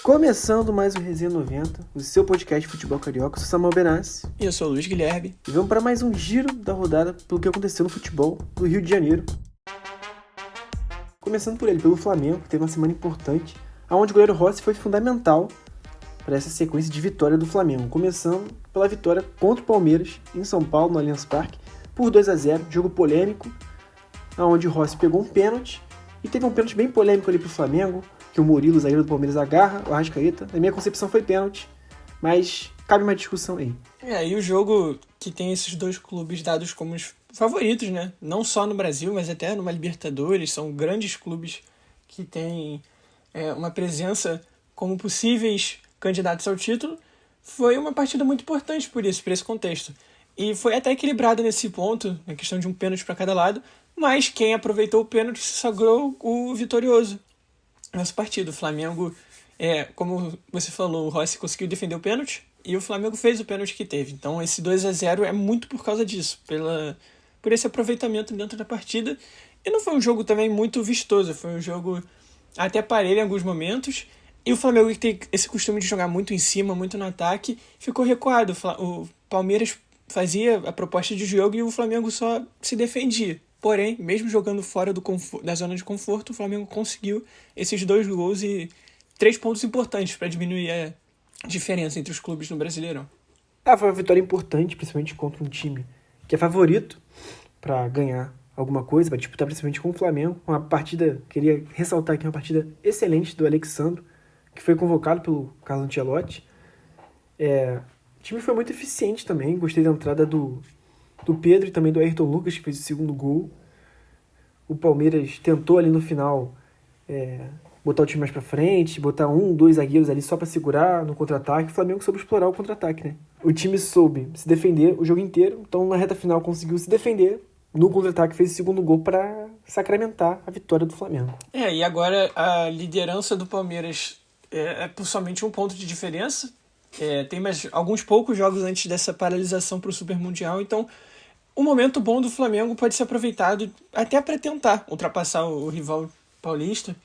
Começando mais o Resenha 90, o seu podcast de futebol carioca. Eu sou Samuel Benassi. E eu sou o Luiz Guilherme. E vamos para mais um giro da rodada pelo que aconteceu no futebol do Rio de Janeiro. Começando por ele, pelo Flamengo, que teve uma semana importante, onde o goleiro Rossi foi fundamental para essa sequência de vitória do Flamengo. Começando pela vitória contra o Palmeiras, em São Paulo, no Allianz Parque, por 2-0, jogo polêmico, onde o Rossi pegou um pênalti, e teve um pênalti bem polêmico ali pro Flamengo, que o Murilo, zagueiro do Palmeiras, agarra o Arrascaeta. Na minha concepção foi pênalti, mas cabe uma discussão aí. E o jogo que tem esses dois clubes dados como os favoritos, né? Não só no Brasil, mas até numa Libertadores. São grandes clubes que têm uma presença como possíveis candidatos ao título. Foi uma partida muito importante por esse contexto. E foi até equilibrado nesse ponto, na questão de um pênalti para cada lado, mas quem aproveitou o pênalti se sagrou o vitorioso nessa partida. O Flamengo, como você falou, o Rossi conseguiu defender o pênalti e o Flamengo fez o pênalti que teve. Então esse 2-0 é muito por causa disso, por esse aproveitamento dentro da partida. E não foi um jogo também muito vistoso, foi um jogo até parelho em alguns momentos. E o Flamengo, que tem esse costume de jogar muito em cima, muito no ataque, ficou recuado. O Palmeiras fazia a proposta de jogo e o Flamengo só se defendia. Porém, mesmo jogando fora da zona de conforto, o Flamengo conseguiu esses 2 gols e 3 pontos importantes para diminuir a diferença entre os clubes no Brasileirão. Foi uma vitória importante, principalmente contra um time que é favorito para ganhar alguma coisa, para disputar principalmente com o Flamengo. Uma partida, queria ressaltar aqui, uma partida excelente do Alexandro, que foi convocado pelo Carlo Ancelotti. O time foi muito eficiente também, gostei da entrada do Pedro e também do Ayrton Lucas, que fez o segundo gol. O Palmeiras tentou ali no final botar o time mais pra frente, botar 2 zagueiros ali só pra segurar no contra-ataque. O Flamengo soube explorar o contra-ataque, né? O time soube se defender o jogo inteiro, então na reta final conseguiu se defender. No contra-ataque fez o segundo gol para sacramentar a vitória do Flamengo. E agora a liderança do Palmeiras é por somente um ponto de diferença. Tem mais alguns poucos jogos antes dessa paralisação para o Super Mundial, então o momento bom do Flamengo pode ser aproveitado até para tentar ultrapassar o rival paulista.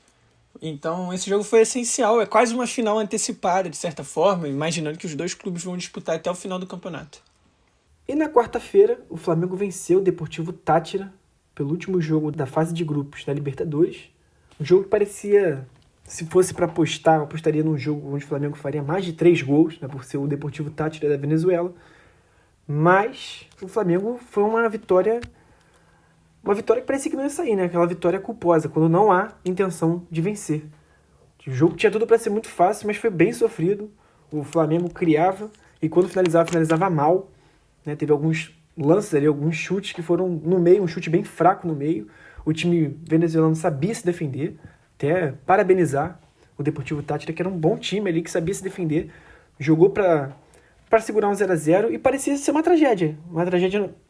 Então esse jogo foi essencial, é quase uma final antecipada de certa forma, imaginando que os dois clubes vão disputar até o final do campeonato. E na quarta-feira o Flamengo venceu o Deportivo Táchira pelo último jogo da fase de grupos da Libertadores. Um jogo que parecia, se fosse para apostar, eu apostaria num jogo onde o Flamengo faria mais de 3 gols, né, por ser o Deportivo Táchira da Venezuela. Mas o Flamengo foi uma vitória que parecia que não ia sair, né? Aquela vitória culposa, quando não há intenção de vencer. O jogo tinha tudo para ser muito fácil, mas foi bem sofrido. O Flamengo criava e quando finalizava mal, né? Teve alguns lances ali, alguns chutes que foram no meio, um chute bem fraco no meio. O time venezuelano sabia se defender, até parabenizar o Deportivo Táchira, que era um bom time ali, que sabia se defender, jogou para segurar um 0-0 e parecia ser uma tragédia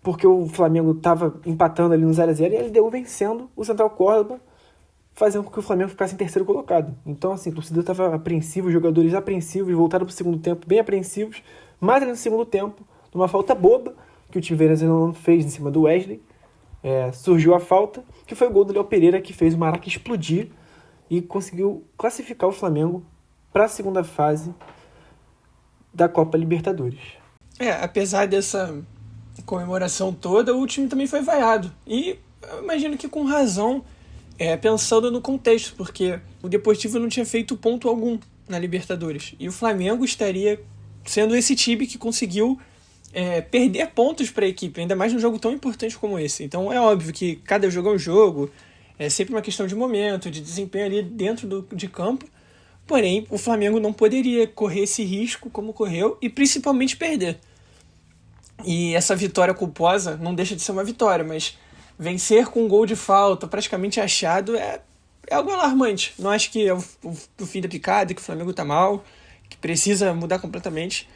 porque o Flamengo estava empatando ali no 0-0 e ele deu vencendo o Central Córdoba, fazendo com que o Flamengo ficasse em terceiro colocado. Então assim, o torcedor estava apreensivo, os jogadores apreensivos, voltaram para o segundo tempo bem apreensivos, mas ali no segundo tempo, numa falta boba que o time venezuelano fez em cima do Wesley, surgiu a falta, que foi o gol do Léo Pereira, que fez o Maraca explodir e conseguiu classificar o Flamengo para a segunda fase da Copa Libertadores. Apesar dessa comemoração toda, o time também foi vaiado. E eu imagino que com razão, pensando no contexto, porque o Deportivo não tinha feito ponto algum na Libertadores. E o Flamengo estaria sendo esse time que conseguiu perder pontos para a equipe, ainda mais num jogo tão importante como esse. Então é óbvio que cada jogo é um jogo, é sempre uma questão de momento, de desempenho ali dentro de campo. Porém, o Flamengo não poderia correr esse risco como correu e principalmente perder. E essa vitória culposa não deixa de ser uma vitória, mas vencer com um gol de falta praticamente achado é algo alarmante. Não acho que é o fim da picada, que o Flamengo está mal, que precisa mudar completamente.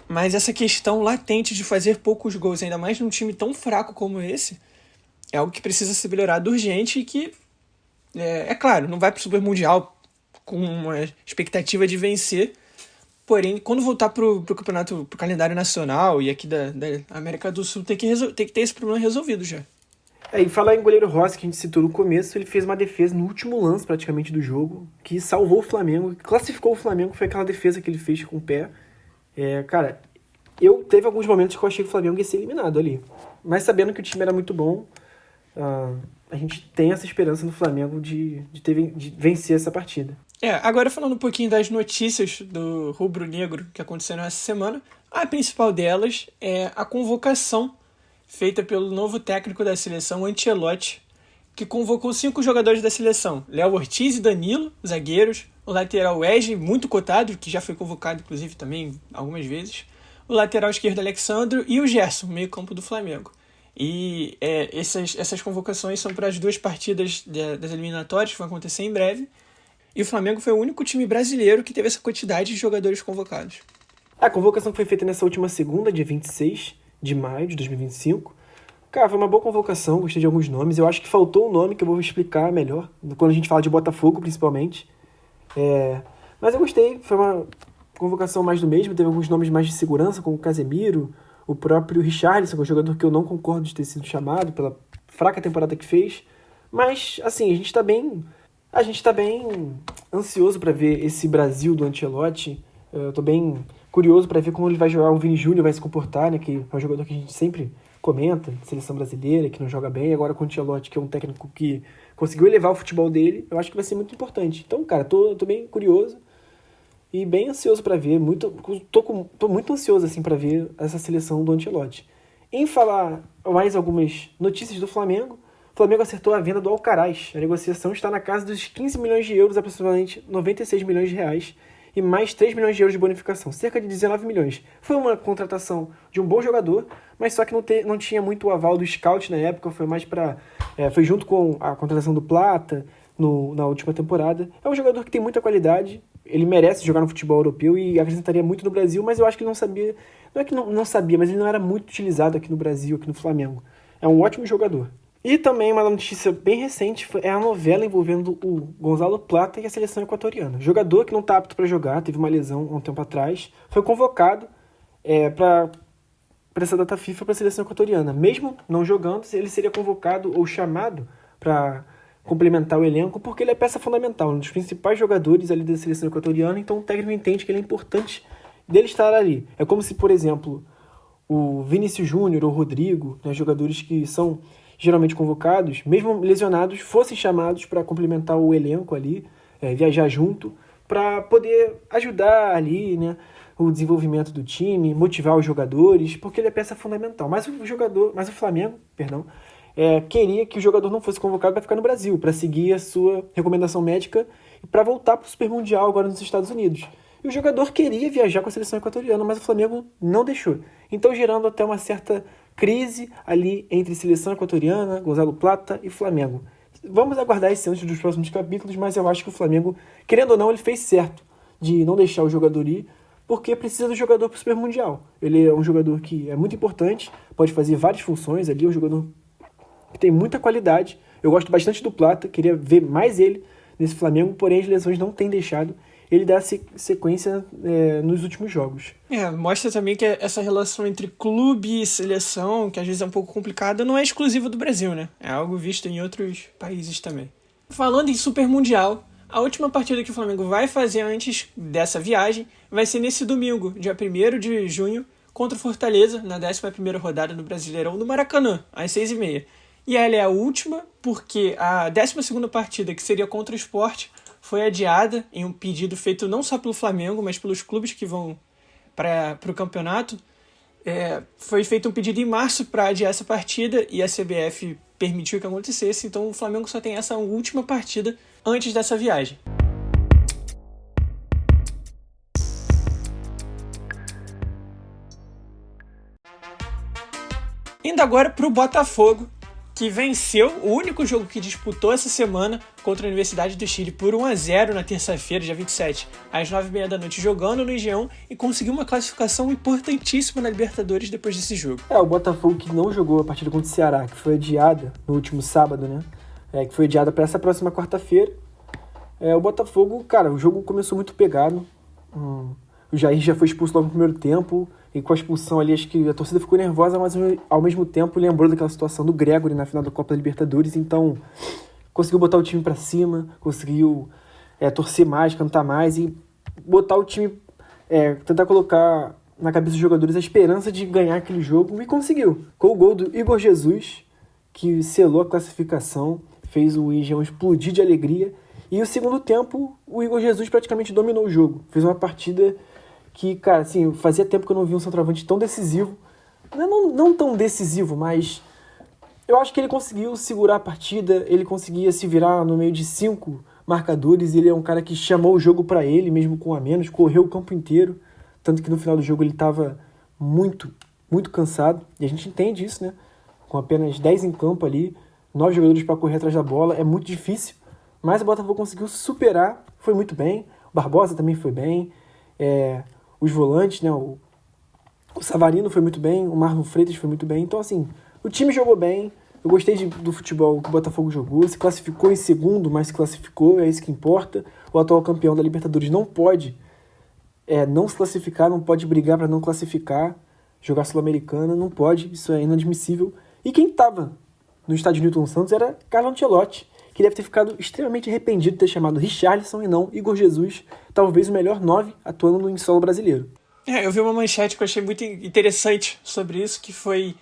Mas essa questão latente de fazer poucos gols, ainda mais num time tão fraco como esse, é algo que precisa ser melhorado urgente e que, claro, não vai para o Super Mundial com uma expectativa de vencer. Porém, quando voltar pro campeonato, pro calendário nacional e aqui da América do Sul, tem que ter esse problema resolvido já. E falar em goleiro Rossi, que a gente citou no começo, ele fez uma defesa no último lance, praticamente, do jogo, que salvou o Flamengo, que classificou o Flamengo, foi aquela defesa que ele fez com o pé. Cara, teve alguns momentos que eu achei que o Flamengo ia ser eliminado ali. Mas sabendo que o time era muito bom, a gente tem essa esperança no Flamengo de vencer essa partida. Agora falando um pouquinho das notícias do rubro-negro que aconteceram essa semana, a principal delas é a convocação feita pelo novo técnico da seleção, Ancelotti, que convocou 5 jogadores da seleção: Léo Ortiz e Danilo, zagueiros, o lateral Wesley, muito cotado, que já foi convocado inclusive também algumas vezes, o lateral esquerdo Alexandro e o Gerson, meio campo do Flamengo. E essas convocações são para as 2 partidas das eliminatórias que vão acontecer em breve, e o Flamengo foi o único time brasileiro que teve essa quantidade de jogadores convocados. A convocação foi feita nessa última segunda, dia 26 de maio de 2025. Cara, foi uma boa convocação, gostei de alguns nomes. Eu acho que faltou um nome que eu vou explicar melhor, quando a gente fala de Botafogo, principalmente. Mas eu gostei, foi uma convocação mais do mesmo, teve alguns nomes mais de segurança, como o Casemiro, o próprio Richarlison, que é um jogador que eu não concordo de ter sido chamado pela fraca temporada que fez. Mas, assim, a gente tá bem ansioso para ver esse Brasil do Ancelotti. Eu tô bem curioso para ver como ele vai jogar, o Vini Júnior vai se comportar, né, que é um jogador que a gente sempre comenta, seleção brasileira, que não joga bem, agora com o Ancelotti, que é um técnico que conseguiu elevar o futebol dele, eu acho que vai ser muito importante. Então, cara, tô bem curioso e bem ansioso para ver, tô muito ansioso assim para ver essa seleção do Ancelotti. Em falar mais algumas notícias do Flamengo, o Flamengo acertou a venda do Alcaraz. A negociação está na casa dos 15 milhões de euros, aproximadamente 96 milhões de reais, e mais 3 milhões de euros de bonificação, cerca de 19 milhões. Foi uma contratação de um bom jogador, mas só que não tinha muito o aval do scout na época, foi junto com a contratação do Plata na última temporada. É um jogador que tem muita qualidade, ele merece jogar no futebol europeu e acrescentaria muito no Brasil, mas eu acho que ele não sabia, não é que não sabia, mas ele não era muito utilizado aqui no Brasil, aqui no Flamengo. É um ótimo jogador. E também uma notícia bem recente é a novela envolvendo o Gonzalo Plata e a seleção equatoriana. Jogador que não está apto para jogar, teve uma lesão há um tempo atrás, foi convocado para essa data FIFA para a seleção equatoriana. Mesmo não jogando, ele seria convocado ou chamado para complementar o elenco, porque ele é peça fundamental, um dos principais jogadores ali da seleção equatoriana, então o técnico entende que ele é importante dele estar ali. É como se, por exemplo, o Vinícius Júnior ou o Rodrigo, né, jogadores que são geralmente convocados, mesmo lesionados, fossem chamados para complementar o elenco ali, viajar junto, para poder ajudar ali, né, o desenvolvimento do time, motivar os jogadores, porque ele é peça fundamental. Mas o Flamengo, queria que o jogador não fosse convocado para ficar no Brasil, para seguir a sua recomendação médica e para voltar para o Super Mundial agora nos Estados Unidos. E o jogador queria viajar com a seleção equatoriana, mas o Flamengo não deixou. Então, gerando até uma certa crise ali entre seleção equatoriana, Gonzalo Plata e Flamengo. Vamos aguardar esse antes dos próximos capítulos, mas eu acho que o Flamengo, querendo ou não, ele fez certo de não deixar o jogador ir, porque precisa do jogador para o Super Mundial. Ele é um jogador que é muito importante, pode fazer várias funções ali, é um jogador que tem muita qualidade. Eu gosto bastante do Plata, queria ver mais ele nesse Flamengo, porém as lesões não têm deixado ele dar sequência nos últimos jogos. Mostra também que essa relação entre clube e seleção, que às vezes é um pouco complicada, não é exclusiva do Brasil, né? É algo visto em outros países também. Falando em Super Mundial, a última partida que o Flamengo vai fazer antes dessa viagem vai ser nesse domingo, dia 1º de junho, contra o Fortaleza, na 11ª rodada do Brasileirão, no Maracanã, às 6h30. E ela é a última porque a 12ª partida, que seria contra o Sport, foi adiada em um pedido feito não só pelo Flamengo, mas pelos clubes que vão para o campeonato. Foi feito um pedido em março para adiar essa partida e a CBF permitiu que acontecesse, então o Flamengo só tem essa última partida antes dessa viagem. Indo agora para o Botafogo, que venceu o único jogo que disputou essa semana contra a Universidade do Chile por 1-0 na terça-feira, dia 27, às 9h30 da noite, jogando no Engenhão, e conseguiu uma classificação importantíssima na Libertadores depois desse jogo. O Botafogo que não jogou a partida contra o Ceará, que foi adiada no último sábado, né? Que foi adiada para essa próxima quarta-feira. O Botafogo, cara, o jogo começou muito pegado. O Jair já foi expulso logo no primeiro tempo, E com a expulsão ali, acho que a torcida ficou nervosa, mas ao mesmo tempo lembrou daquela situação do Gregóry na final da Copa da Libertadores. Então, conseguiu botar o time pra cima, conseguiu torcer mais, cantar mais e botar o time, tentar colocar na cabeça dos jogadores a esperança de ganhar aquele jogo, e conseguiu. Com o gol do Igor Jesus, que selou a classificação, fez o Engenhão explodir de alegria. E o segundo tempo, o Igor Jesus praticamente dominou o jogo. Fez uma partida que, cara, assim, fazia tempo que eu não vi um centroavante tão decisivo. Não tão decisivo, mas eu acho que ele conseguiu segurar a partida, ele conseguia se virar no meio de 5 marcadores, ele é um cara que chamou o jogo para ele, mesmo com a menos, correu o campo inteiro, tanto que no final do jogo ele estava muito, muito cansado, e a gente entende isso, né? Com apenas 10 em campo ali, 9 jogadores para correr atrás da bola, é muito difícil, mas o Botafogo conseguiu superar, foi muito bem, o Barbosa também foi bem, os volantes, né? O Savarino foi muito bem, o Marlon Freitas foi muito bem, então assim, o time jogou bem. Eu gostei do futebol que o Botafogo jogou, se classificou em segundo, mas se classificou, é isso que importa. O atual campeão da Libertadores não pode não se classificar, não pode brigar para não classificar, jogar Sul-Americana, não pode, isso é inadmissível. E quem estava no estádio Newton Santos era Carlo Ancelotti, que deve ter ficado extremamente arrependido de ter chamado Richarlison e não Igor Jesus, talvez o melhor 9 atuando no solo brasileiro. Eu vi uma manchete que eu achei muito interessante sobre isso, que foi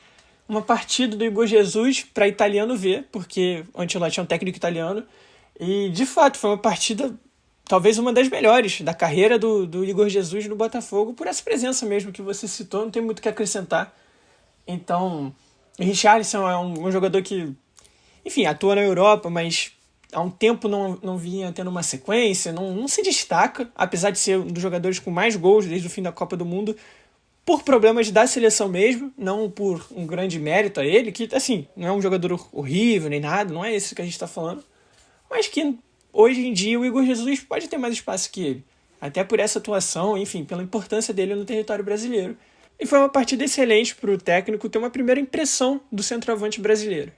uma partida do Igor Jesus para italiano ver, porque o Ancelotti é um técnico italiano, e de fato foi uma partida, talvez uma das melhores da carreira do Igor Jesus no Botafogo, por essa presença mesmo que você citou, não tem muito o que acrescentar. Então, o Richarlison é um jogador que, enfim, atua na Europa, mas há um tempo não vinha tendo uma sequência, não se destaca, apesar de ser um dos jogadores com mais gols desde o fim da Copa do Mundo, por problemas da seleção mesmo, não por um grande mérito a ele, que, assim, não é um jogador horrível nem nada, não é esse que a gente está falando, mas que hoje em dia o Igor Jesus pode ter mais espaço que ele, até por essa atuação, enfim, pela importância dele no território brasileiro. E foi uma partida excelente para o técnico ter uma primeira impressão do centroavante brasileiro.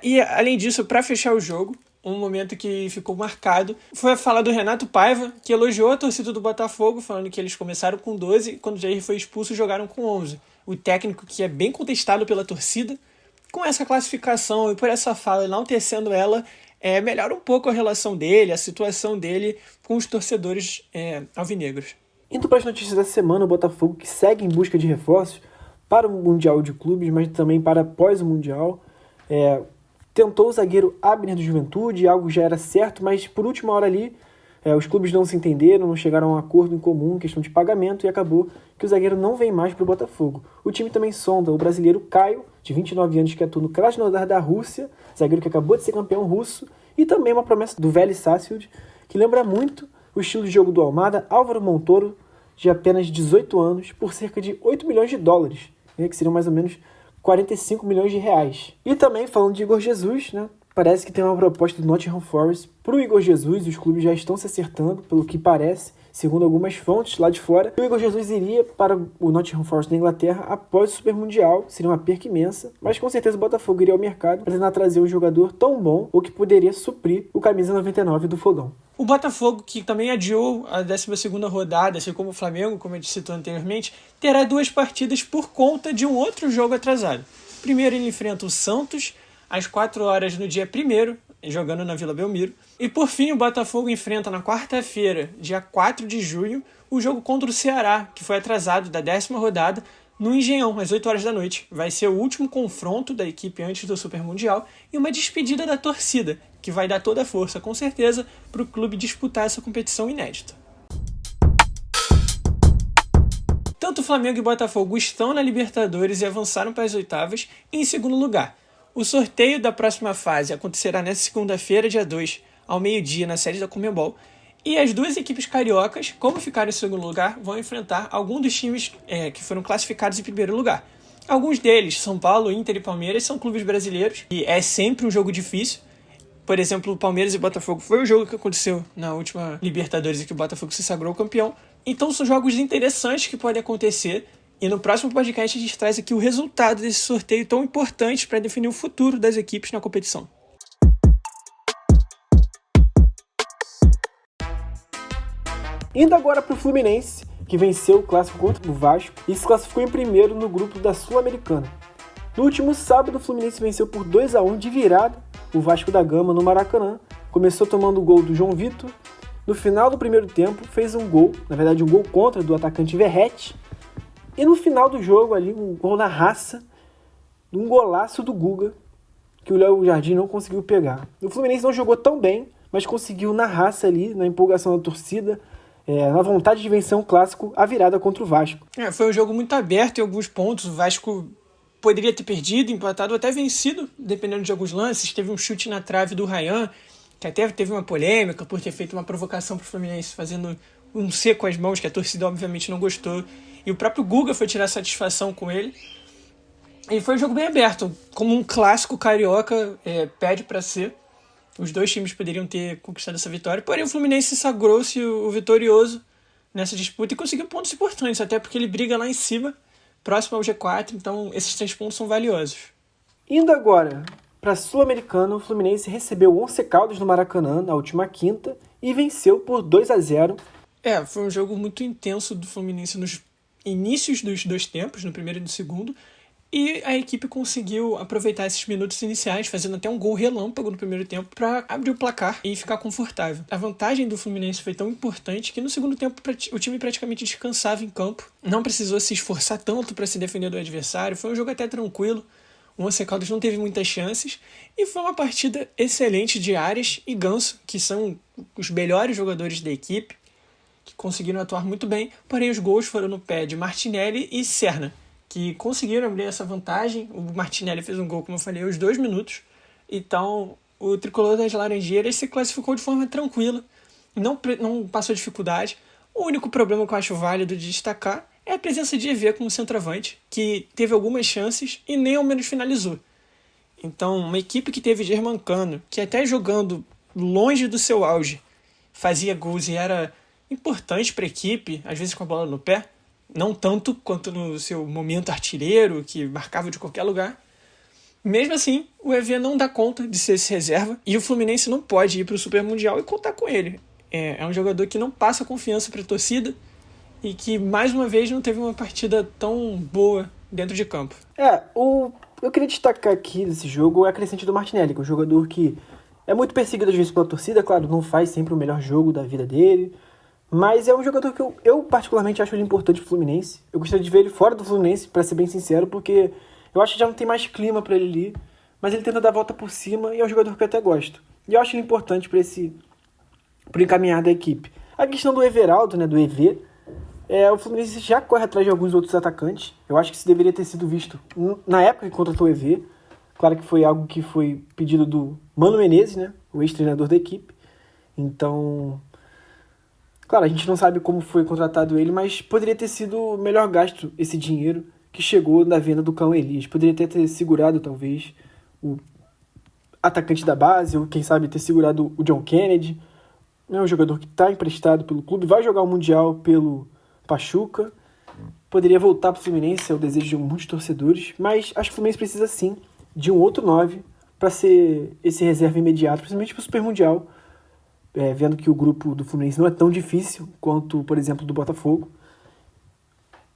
E além disso, para fechar o jogo, um momento que ficou marcado foi a fala do Renato Paiva, que elogiou a torcida do Botafogo, falando que eles começaram com 12 e quando o Jair foi expulso jogaram com 11. O técnico, que é bem contestado pela torcida, com essa classificação e por essa fala enaltecendo ela, melhora um pouco a relação dele, a situação dele com os torcedores alvinegros. Indo para as notícias da semana, o Botafogo, que segue em busca de reforços para o Mundial de Clubes, mas também para após o Mundial, tentou o zagueiro Abner do Juventude, algo já era certo, mas por última hora ali, os clubes não se entenderam, não chegaram a um acordo em comum em questão de pagamento e acabou que o zagueiro não vem mais para o Botafogo. O time também sonda o brasileiro Caio, de 29 anos, que atua no Krasnodar da Rússia, zagueiro que acabou de ser campeão russo, e também uma promessa do Vélez Sarsfield, que lembra muito o estilo de jogo do Almada, Álvaro Montoro, de apenas 18 anos, por cerca de 8 milhões de dólares, que seriam mais ou menos 45 milhões de reais. E também, falando de Igor Jesus, né, parece que tem uma proposta do Nottingham Forest para o Igor Jesus, e os clubes já estão se acertando, pelo que parece, segundo algumas fontes lá de fora. O Igor Jesus iria para o Nottingham Forest da Inglaterra após o Super Mundial, seria uma perca imensa, mas com certeza o Botafogo iria ao mercado para tentar trazer um jogador tão bom, ou que poderia suprir o camisa 99 do Fogão. O Botafogo, que também adiou a 12ª rodada, assim como o Flamengo, como a gente citou anteriormente, terá 2 partidas por conta de um outro jogo atrasado. Primeiro ele enfrenta o Santos, às 4 horas no dia 1º, jogando na Vila Belmiro. E por fim o Botafogo enfrenta na quarta-feira, dia 4 de junho, o jogo contra o Ceará, que foi atrasado da 10ª rodada, no Engenhão, às 8 horas da noite. Vai ser o último confronto da equipe antes do Super Mundial e uma despedida da torcida, que vai dar toda a força, com certeza, para o clube disputar essa competição inédita. Tanto Flamengo e Botafogo estão na Libertadores e avançaram para as oitavas em segundo lugar. O sorteio da próxima fase acontecerá nesta segunda-feira, dia 2, ao meio-dia, na sede da Conmebol. E as 2 equipes cariocas, como ficaram em segundo lugar, vão enfrentar alguns dos times que foram classificados em primeiro lugar. Alguns deles, São Paulo, Inter e Palmeiras, são clubes brasileiros e é sempre um jogo difícil. Por exemplo, Palmeiras e Botafogo foi o jogo que aconteceu na última Libertadores e que o Botafogo se sagrou campeão. Então são jogos interessantes que podem acontecer. E no próximo podcast a gente traz aqui o resultado desse sorteio tão importante para definir o futuro das equipes na competição. Indo agora para o Fluminense, que venceu o clássico contra o Vasco e se classificou em primeiro no grupo da Sul-Americana. No último sábado, o Fluminense venceu por 2-1 de virada o Vasco da Gama no Maracanã. Começou tomando o gol do João Vitor. No final do primeiro tempo, fez um gol, na verdade um gol contra do atacante Verratti. E no final do jogo ali, um gol na raça, um golaço do Guga, que o Léo Jardim não conseguiu pegar. O Fluminense não jogou tão bem, mas conseguiu na raça ali, na empolgação da torcida, na vontade de vencer um clássico, a virada contra o Vasco. Foi um jogo muito aberto em alguns pontos. O Vasco poderia ter perdido, empatado ou até vencido, dependendo de alguns lances. Teve um chute na trave do Ryan, que até teve uma polêmica por ter feito uma provocação para o Fluminense, fazendo um C com as mãos, que a torcida obviamente não gostou. E o próprio Guga foi tirar satisfação com ele. E foi um jogo bem aberto, como um clássico carioca pede para ser. Os dois times poderiam ter conquistado essa vitória, porém o Fluminense sagrou-se o vitorioso nessa disputa e conseguiu pontos importantes, até porque ele briga lá em cima, próximo ao G4, então esses 3 pontos são valiosos. Indo agora para a Sul-Americana, o Fluminense recebeu o Once Caldas no Maracanã na última quinta e venceu por 2-0. Foi um jogo muito intenso do Fluminense nos inícios dos 2 tempos, no primeiro e no segundo, e a equipe conseguiu aproveitar esses minutos iniciais, fazendo até um gol relâmpago no primeiro tempo para abrir o placar e ficar confortável. A vantagem do Fluminense foi tão importante que no segundo tempo o time praticamente descansava em campo, não precisou se esforçar tanto para se defender do adversário, foi um jogo até tranquilo. O Once Caldas não teve muitas chances e foi uma partida excelente de Arias e Ganso, que são os melhores jogadores da equipe, que conseguiram atuar muito bem, porém os gols foram no pé de Martinelli e Serna, que conseguiram abrir essa vantagem. O Martinelli fez um gol, como eu falei, aos 2 minutos. Então, o tricolor das Laranjeiras se classificou de forma tranquila, não passou dificuldade. O único problema que eu acho válido de destacar é a presença de EV como centroavante, que teve algumas chances e nem ao menos finalizou. Então, uma equipe que teve Germancano, que até jogando longe do seu auge, fazia gols e era importante para a equipe, às vezes com a bola no pé, não tanto quanto no seu momento artilheiro, que marcava de qualquer lugar. Mesmo assim, o EV não dá conta de ser esse reserva e o Fluminense não pode ir para o Super Mundial e contar com ele. É um jogador que não passa confiança para a torcida e que, mais uma vez, não teve uma partida tão boa dentro de campo. Eu queria destacar aqui desse jogo a crescente do Martinelli, que é um jogador que é muito perseguido às vezes pela torcida, claro, não faz sempre o melhor jogo da vida dele, mas é um jogador que eu particularmente acho ele importante pro Fluminense. Eu gostaria de ver ele fora do Fluminense, pra ser bem sincero, porque eu acho que já não tem mais clima pra ele ali, mas ele tenta dar a volta por cima e é um jogador que eu até gosto. E eu acho ele importante pro encaminhar da equipe. A questão do Everaldo, né, do EV, o Fluminense já corre atrás de alguns outros atacantes. Eu acho que isso deveria ter sido visto na época que contratou o EV. Claro que foi algo que foi pedido do Mano Menezes, né, o ex-treinador da equipe. Então, claro, a gente não sabe como foi contratado ele, mas poderia ter sido melhor gasto esse dinheiro que chegou na venda do Cão Elias. Poderia ter segurado, talvez, o atacante da base, ou quem sabe ter segurado o John Kennedy. É um jogador que está emprestado pelo clube, vai jogar o Mundial pelo Pachuca. Poderia voltar para o Fluminense, é o desejo de muitos torcedores, mas acho que o Fluminense precisa sim de um outro 9 para ser esse reserva imediato, principalmente para o Super Mundial. Vendo que o grupo do Fluminense não é tão difícil quanto, por exemplo, do Botafogo.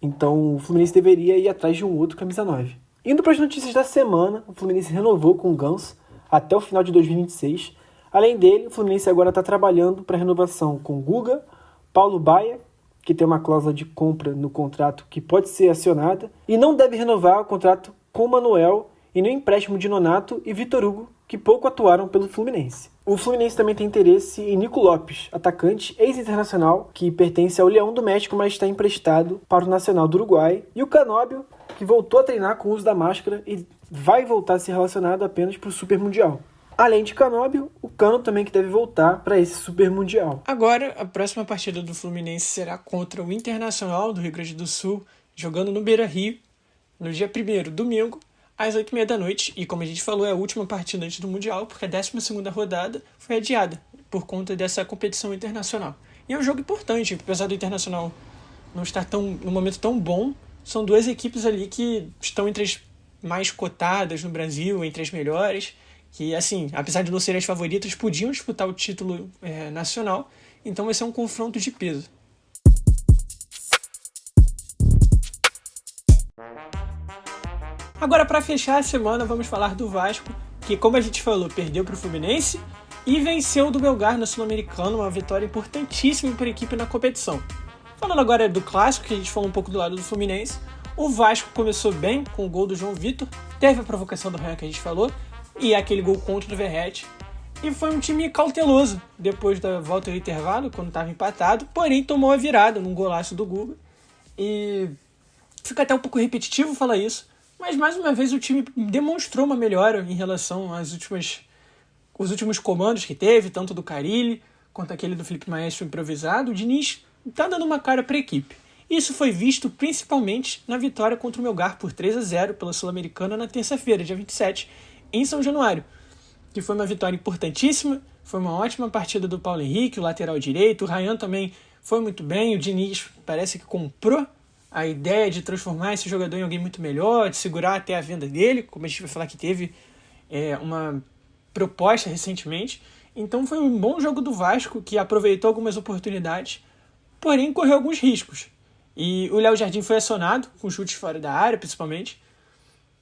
Então o Fluminense deveria ir atrás de um outro camisa 9. Indo para as notícias da semana, o Fluminense renovou com o Ganso até o final de 2026. Além dele, o Fluminense agora está trabalhando para renovação com Guga, Paulo Baia, que tem uma cláusula de compra no contrato que pode ser acionada, e não deve renovar o contrato com o Manuel e no empréstimo de Nonato e Vitor Hugo, que pouco atuaram pelo Fluminense. O Fluminense também tem interesse em Nico Lopes, atacante ex-internacional, que pertence ao Leão do México, mas está emprestado para o Nacional do Uruguai. E o Canóbio, que voltou a treinar com o uso da máscara e vai voltar a ser relacionado apenas para o Super Mundial. Além de Canóbio, o Cano também que deve voltar para esse Super Mundial. Agora, a próxima partida do Fluminense será contra o Internacional do Rio Grande do Sul, jogando no Beira-Rio, no dia 1º, domingo, às 20h30 da noite, e como a gente falou, é a última partida antes do Mundial, porque a 12ª rodada foi adiada por conta dessa competição internacional. E é um jogo importante, apesar do Internacional não estar num momento tão bom, são duas equipes ali que estão entre as mais cotadas no Brasil, entre as melhores, que, assim, apesar de não serem as favoritas, podiam disputar o título nacional, então vai ser um confronto de peso. Agora, para fechar a semana, vamos falar do Vasco, que, como a gente falou, perdeu para o Fluminense e venceu do Melgar na Sul-Americana, uma vitória importantíssima para a equipe na competição. Falando agora do clássico, que a gente falou um pouco do lado do Fluminense, o Vasco começou bem com o gol do João Vitor, teve a provocação do Ryan que a gente falou, e aquele gol contra do Verratti. E foi um time cauteloso depois da volta do intervalo, quando estava empatado, porém tomou a virada num golaço do Guga. E fica até um pouco repetitivo falar isso, mas mais uma vez o time demonstrou uma melhora em relação os últimos comandos que teve, tanto do Carille quanto aquele do Felipe Maestro improvisado. O Diniz está dando uma cara para a equipe. Isso foi visto principalmente na vitória contra o Melgar por 3-0 pela Sul-Americana na terça-feira, dia 27, em São Januário, que foi uma vitória importantíssima, foi uma ótima partida do Paulo Henrique, o lateral direito, o Ryan também foi muito bem, o Diniz parece que comprou a ideia de transformar esse jogador em alguém muito melhor, de segurar até a venda dele, como a gente vai falar que teve uma proposta recentemente. Então foi um bom jogo do Vasco, que aproveitou algumas oportunidades, porém correu alguns riscos. E o Léo Jardim foi acionado, com chutes fora da área, principalmente.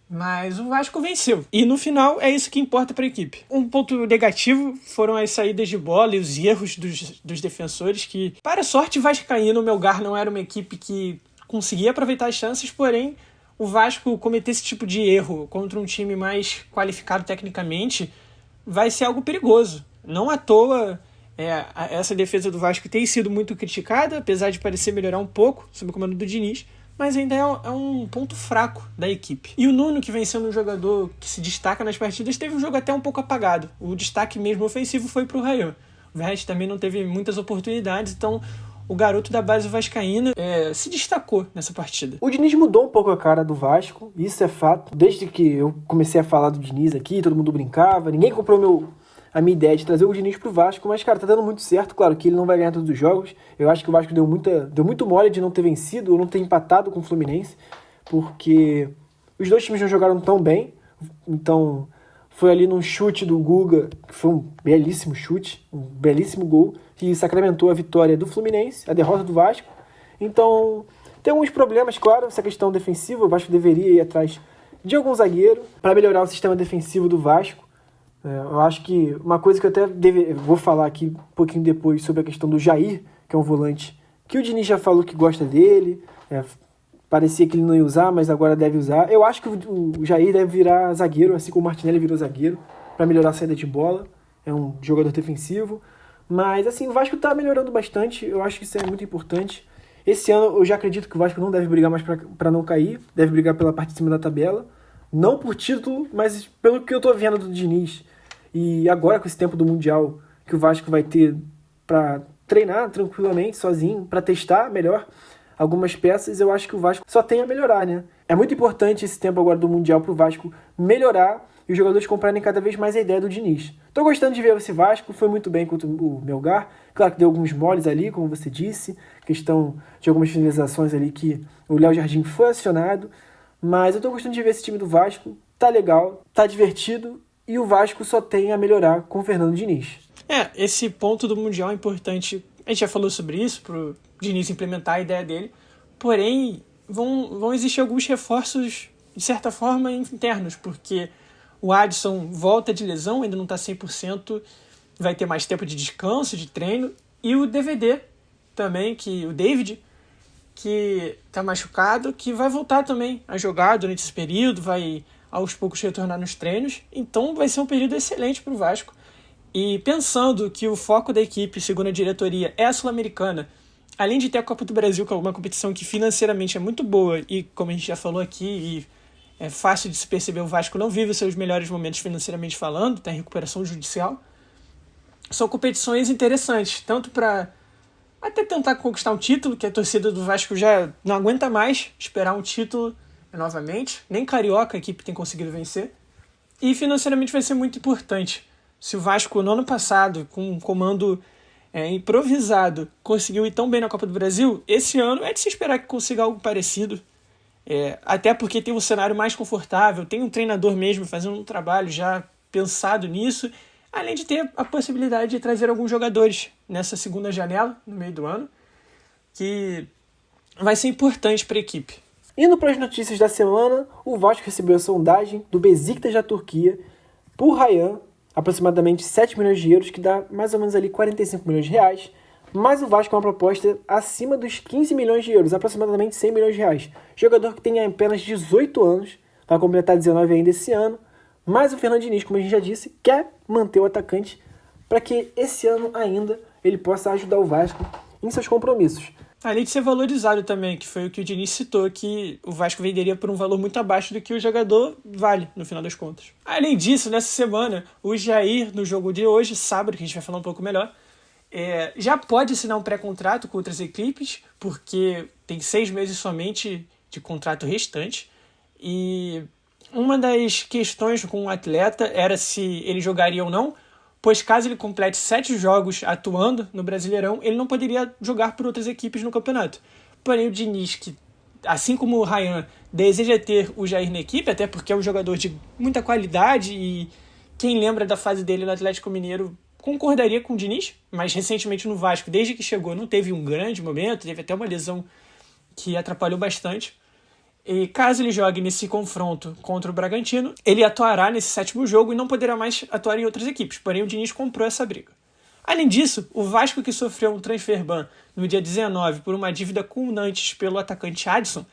Mas o Vasco venceu. E no final é isso que importa para a equipe. Um ponto negativo foram as saídas de bola e os erros dos defensores, que, para a sorte vascaína, o Melgar não era uma equipe que conseguia aproveitar as chances, porém o Vasco cometer esse tipo de erro contra um time mais qualificado tecnicamente vai ser algo perigoso. Não à toa essa defesa do Vasco tem sido muito criticada, apesar de parecer melhorar um pouco sob o comando do Diniz, mas ainda é um ponto fraco da equipe. E o Nuno, que vem sendo um jogador que se destaca nas partidas, teve um jogo até um pouco apagado. O destaque mesmo ofensivo foi para o Ryan. O Verratti também não teve muitas oportunidades, então o garoto da base vascaína se destacou nessa partida. O Diniz mudou um pouco a cara do Vasco, isso é fato. Desde que eu comecei a falar do Diniz aqui, todo mundo brincava, ninguém comprou a minha ideia de trazer o Diniz pro Vasco, mas, cara, tá dando muito certo. Claro que ele não vai ganhar todos os jogos. Eu acho que o Vasco deu muito mole de não ter vencido ou não ter empatado com o Fluminense, porque os dois times não jogaram tão bem. Então, foi ali num chute do Guga, que foi um belíssimo chute, um belíssimo gol, que sacramentou a vitória do Fluminense, a derrota do Vasco. Então, tem alguns problemas, claro, essa questão defensiva. O Vasco deveria ir atrás de algum zagueiro para melhorar o sistema defensivo do Vasco. Eu acho que uma coisa que eu até vou falar aqui um pouquinho depois sobre a questão do Jair, que é um volante que o Diniz já falou que gosta dele, parecia que ele não ia usar, mas agora deve usar. Eu acho que o Jair deve virar zagueiro, assim como o Martinelli virou zagueiro, para melhorar a saída de bola. É um jogador defensivo. Mas assim, o Vasco está melhorando bastante, eu acho que isso é muito importante. Esse ano eu já acredito que o Vasco não deve brigar mais para não cair, deve brigar pela parte de cima da tabela. Não por título, mas pelo que eu tô vendo do Diniz. E agora, com esse tempo do Mundial que o Vasco vai ter para treinar tranquilamente, sozinho, para testar melhor algumas peças, eu acho que o Vasco só tem a melhorar, né? É muito importante esse tempo agora do Mundial pro Vasco melhorar e os jogadores comprarem cada vez mais a ideia do Diniz. Tô gostando de ver esse Vasco, foi muito bem contra o Melgar. Claro que deu alguns moles ali, como você disse, questão de algumas finalizações ali que o Léo Jardim foi acionado. Mas eu tô gostando de ver esse time do Vasco, tá legal, tá divertido, e o Vasco só tem a melhorar com o Fernando Diniz. Esse ponto do Mundial é importante. A gente já falou sobre isso, pro Diniz implementar a ideia dele, porém vão existir alguns reforços, de certa forma, internos, porque o Adson volta de lesão, ainda não tá 100%, vai ter mais tempo de descanso, de treino, e o DVD também, o David, que está machucado, que vai voltar também a jogar durante esse período, vai aos poucos retornar nos treinos, então vai ser um período excelente para o Vasco. E pensando que o foco da equipe, segundo a diretoria, é a Sul-Americana, além de ter a Copa do Brasil, que é uma competição que financeiramente é muito boa, e como a gente já falou aqui, e é fácil de se perceber, o Vasco não vive os seus melhores momentos financeiramente falando, está em recuperação judicial, são competições interessantes, tanto para até tentar conquistar um título, que a torcida do Vasco já não aguenta mais esperar um título novamente. Nem Carioca a equipe tem conseguido vencer. E financeiramente vai ser muito importante. Se o Vasco, no ano passado, com um comando improvisado, conseguiu ir tão bem na Copa do Brasil, esse ano é de se esperar que consiga algo parecido. Até porque tem um cenário mais confortável, tem um treinador mesmo fazendo um trabalho já pensado nisso, além de ter a possibilidade de trazer alguns jogadores nessa segunda janela, no meio do ano, que vai ser importante para a equipe. Indo para as notícias da semana, o Vasco recebeu a sondagem do Beşiktaş da Turquia por Ryan, aproximadamente 7 milhões de euros, que dá mais ou menos ali 45 milhões de reais, mas o Vasco é uma proposta acima dos 15 milhões de euros, aproximadamente 100 milhões de reais. Jogador que tem apenas 18 anos, vai completar 19 ainda esse ano, mas o Fernando Diniz, como a gente já disse, quer manter o atacante para que esse ano ainda ele possa ajudar o Vasco em seus compromissos. Além de ser valorizado também, que foi o que o Diniz citou, que o Vasco venderia por um valor muito abaixo do que o jogador vale, no final das contas. Além disso, nessa semana, o Jair, no jogo de hoje, sábado, que a gente vai falar um pouco melhor, já pode assinar um pré-contrato com outras equipes, porque tem 6 meses somente de contrato restante. E uma das questões com o atleta era se ele jogaria ou não, pois caso ele complete 7 jogos atuando no Brasileirão, ele não poderia jogar por outras equipes no campeonato. Porém, o Diniz, que, assim como o Ryan, deseja ter o Jair na equipe, até porque é um jogador de muita qualidade e quem lembra da fase dele no Atlético Mineiro concordaria com o Diniz, mas recentemente no Vasco, desde que chegou, não teve um grande momento, teve até uma lesão que atrapalhou bastante. E caso ele jogue nesse confronto contra o Bragantino, ele atuará nesse 7º jogo e não poderá mais atuar em outras equipes. Porém, o Diniz comprou essa briga. Além disso, o Vasco, que sofreu um transfer ban no dia 19 por uma dívida com o Nantes pelo atacante Adson,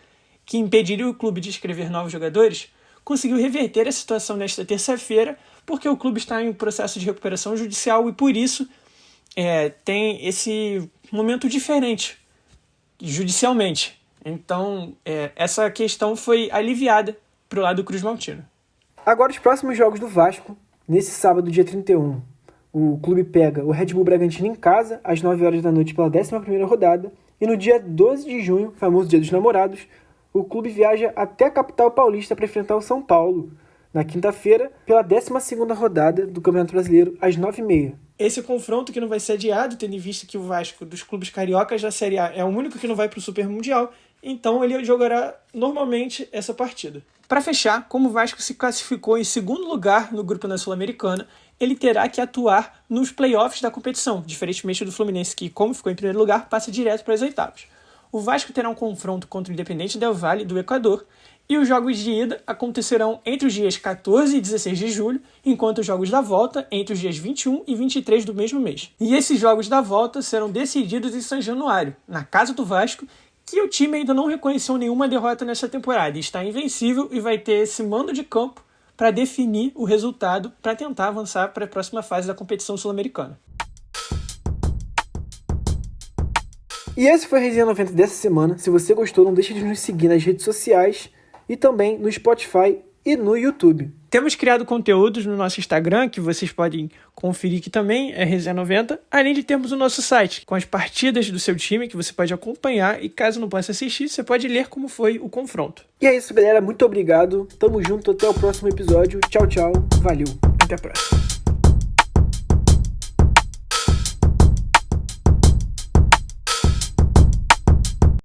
que impediria o clube de inscrever novos jogadores, conseguiu reverter a situação nesta terça-feira, porque o clube está em um processo de recuperação judicial e, por isso, tem esse momento diferente judicialmente. Então, essa questão foi aliviada para o lado do Cruz Maltino. Agora, os próximos jogos do Vasco, nesse sábado, dia 31, o clube pega o Red Bull Bragantino em casa, às 9 horas da noite, pela 11ª rodada, e no dia 12 de junho, famoso Dia dos Namorados, o clube viaja até a capital paulista para enfrentar o São Paulo, na quinta-feira, pela 12ª rodada do Campeonato Brasileiro, às 9h30. Esse confronto que não vai ser adiado, tendo em vista que o Vasco dos clubes cariocas da Série A é o único que não vai para o Super Mundial, então ele jogará normalmente essa partida. Para fechar, como o Vasco se classificou em 2º lugar no grupo na Sul-Americana, ele terá que atuar nos playoffs da competição, diferentemente do Fluminense, que, como ficou em primeiro lugar, passa direto para as oitavas. O Vasco terá um confronto contra o Independente Del Valle, do Equador, e os jogos de ida acontecerão entre os dias 14 e 16 de julho, enquanto os jogos da volta entre os dias 21 e 23 do mesmo mês. E esses jogos da volta serão decididos em São Januário, na casa do Vasco, que o time ainda não reconheceu nenhuma derrota nesta temporada, está invencível e vai ter esse mando de campo para definir o resultado para tentar avançar para a próxima fase da competição sul-americana. E esse foi a Resenha 90 dessa semana. Se você gostou, não deixe de nos seguir nas redes sociais e também no Spotify e no YouTube. Temos criado conteúdos no nosso Instagram, que vocês podem conferir que também é Resenha 90, além de termos o nosso site, com as partidas do seu time, que você pode acompanhar, e caso não possa assistir, você pode ler como foi o confronto. E é isso, galera. Muito obrigado. Tamo junto. Até o próximo episódio. Tchau, tchau. Valeu. Até a próxima.